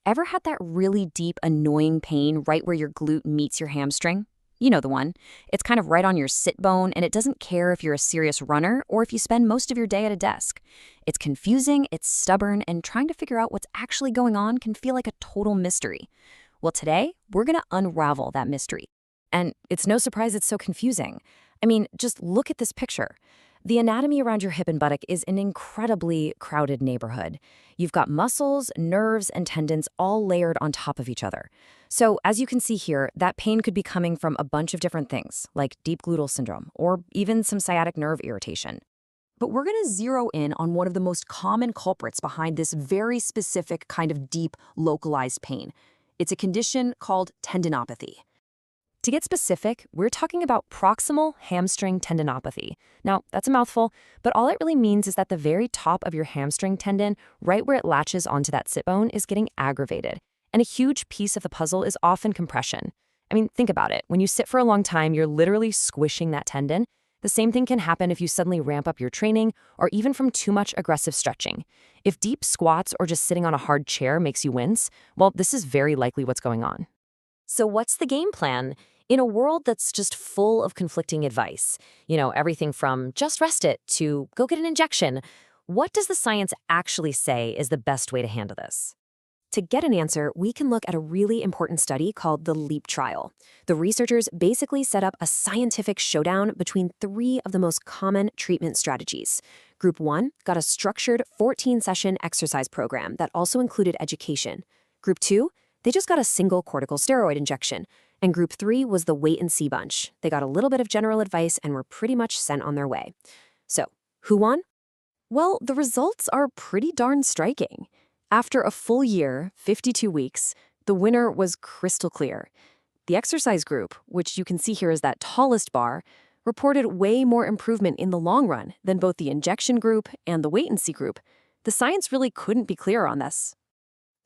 Ever had that really deep, annoying pain right where your glute meets your hamstring? You know the one. It's kind of right on your sit bone, and it doesn't care if you're a serious runner or if you spend most of your day at a desk. It's confusing, it's stubborn, and trying to figure out what's actually going on can feel like a total mystery. Well, today, we're going to unravel that mystery. And it's no surprise it's so confusing. I mean, just look at this picture. The anatomy around your hip and buttock is an incredibly crowded neighborhood. You've got muscles, nerves, and tendons all layered on top of each other. So, as you can see here, that pain could be coming from a bunch of different things, like Deep Gluteal Syndrome, or even some sciatic nerve irritation. But we're going to zero in on one of the most common culprits behind this very specific kind of deep, localized pain. It's a condition called tendinopathy. To get specific, we're talking about proximal hamstring tendinopathy. Now, that's a mouthful, but all it really means is that the very top of your hamstring tendon, right where it latches onto that sit bone, is getting aggravated. And a huge piece of the puzzle is often compression. I mean, think about it. When you sit for a long time, you're literally squishing that tendon. The same thing can happen if you suddenly ramp up your training or even from too much aggressive stretching. If deep squats or just sitting on a hard chair makes you wince, well, this is very likely what's going on. So what's the game plan? In a world that's just full of conflicting advice, everything from just rest it to go get an injection, what does the science actually say is the best way to handle this? To get an answer, we can look at a really important study called the LEAP trial. The researchers basically set up a scientific showdown between three of the most common treatment strategies. Group 1 got a structured 14-session exercise program that also included education. Group 2, they just got a single corticosteroid injection. And Group 3 was the wait-and-see bunch. They got a little bit of general advice and were pretty much sent on their way. So, who won? Well, the results are pretty darn striking. After a full year, 52 weeks, the winner was crystal clear. The exercise group, which you can see here as that tallest bar, reported way more improvement in the long run than both the injection group and the wait-and-see group. The science really couldn't be clearer on this.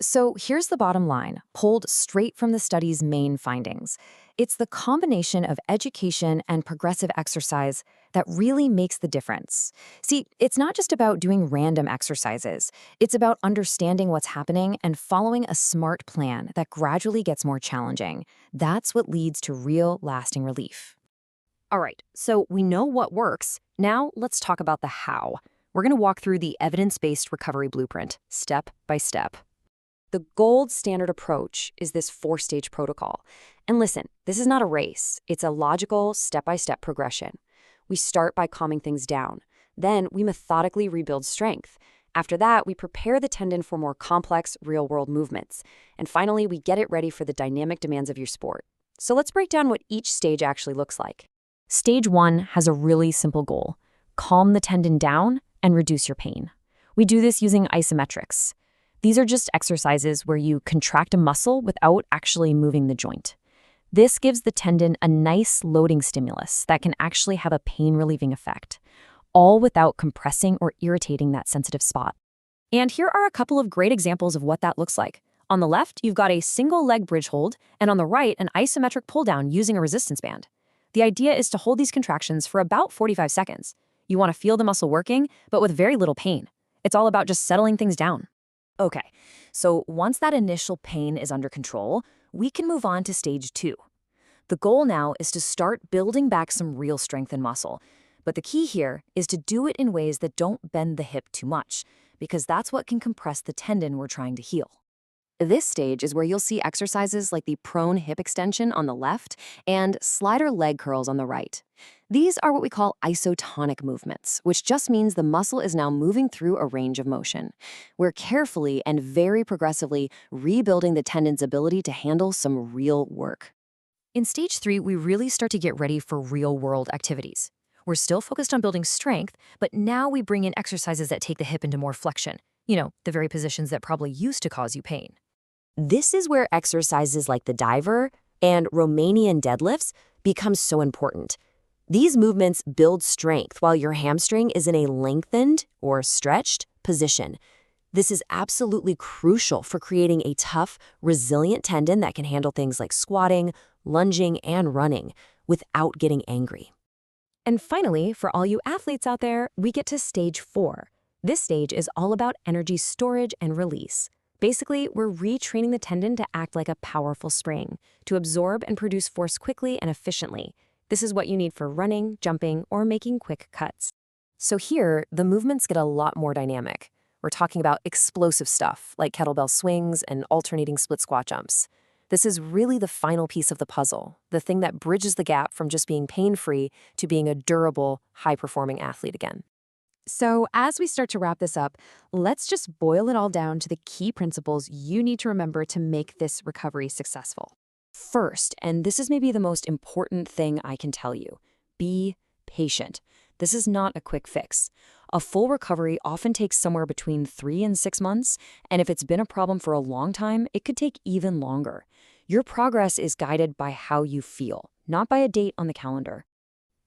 So here's the bottom line, pulled straight from the study's main findings. It's the combination of education and progressive exercise that really makes the difference. See, it's not just about doing random exercises. It's about understanding what's happening and following a smart plan that gradually gets more challenging. That's what leads to real, lasting relief. All right, so we know what works. Now let's talk about the how. We're going to walk through the evidence-based recovery blueprint, step by step. The gold standard approach is this 4-stage protocol. And listen, this is not a race. It's a logical, step-by-step progression. We start by calming things down. Then we methodically rebuild strength. After that, we prepare the tendon for more complex, real-world movements. And finally, we get it ready for the dynamic demands of your sport. So let's break down what each stage actually looks like. Stage 1 has a really simple goal. Calm the tendon down and reduce your pain. We do this using isometrics. These are just exercises where you contract a muscle without actually moving the joint. This gives the tendon a nice loading stimulus that can actually have a pain-relieving effect, all without compressing or irritating that sensitive spot. And here are a couple of great examples of what that looks like. On the left, you've got a single leg bridge hold, and on the right, an isometric pull-down using a resistance band. The idea is to hold these contractions for about 45 seconds. You want to feel the muscle working, but with very little pain. It's all about just settling things down. Okay, so once that initial pain is under control, we can move on to stage 2. The goal now is to start building back some real strength and muscle. But the key here is to do it in ways that don't bend the hip too much, because that's what can compress the tendon we're trying to heal. This stage is where you'll see exercises like the prone hip extension on the left and slider leg curls on the right. These are what we call isotonic movements, which just means the muscle is now moving through a range of motion. We're carefully and very progressively rebuilding the tendon's ability to handle some real work. In stage 3, we really start to get ready for real-world activities. We're still focused on building strength, but now we bring in exercises that take the hip into more flexion. The very positions that probably used to cause you pain. This is where exercises like the diver and Romanian deadlifts become so important. These movements build strength while your hamstring is in a lengthened or stretched position. This is absolutely crucial for creating a tough, resilient tendon that can handle things like squatting, lunging, and running without getting angry. And finally, for all you athletes out there, we get to stage 4. This stage is all about energy storage and release. Basically, we're retraining the tendon to act like a powerful spring, to absorb and produce force quickly and efficiently. This is what you need for running, jumping, or making quick cuts. So here, the movements get a lot more dynamic. We're talking about explosive stuff, like kettlebell swings and alternating split squat jumps. This is really the final piece of the puzzle, the thing that bridges the gap from just being pain-free to being a durable, high-performing athlete again. So as we start to wrap this up, let's just boil it all down to the key principles you need to remember to make this recovery successful. First, and this is maybe the most important thing I can tell you, be patient. This is not a quick fix. A full recovery often takes somewhere between 3 and 6 months, and if it's been a problem for a long time, it could take even longer. Your progress is guided by how you feel, not by a date on the calendar.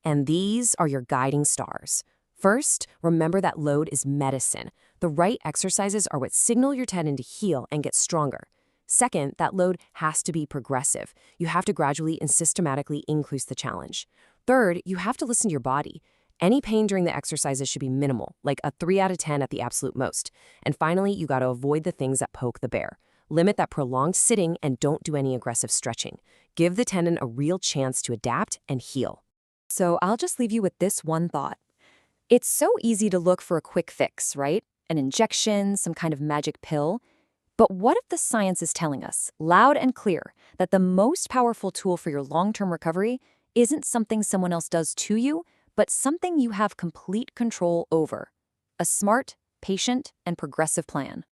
And these are your guiding stars. First, remember that load is medicine. The right exercises are what signal your tendon to heal and get stronger. Second, that load has to be progressive. You have to gradually and systematically increase the challenge. Third, you have to listen to your body. Any pain during the exercises should be minimal, like a 3 out of 10 at the absolute most. And finally, you got to avoid the things that poke the bear. Limit that prolonged sitting and don't do any aggressive stretching. Give the tendon a real chance to adapt and heal. So I'll just leave you with this one thought. It's so easy to look for a quick fix, right? An injection, some kind of magic pill. But what if the science is telling us, loud and clear, that the most powerful tool for your long-term recovery isn't something someone else does to you, but something you have complete control over? A smart, patient, and progressive plan.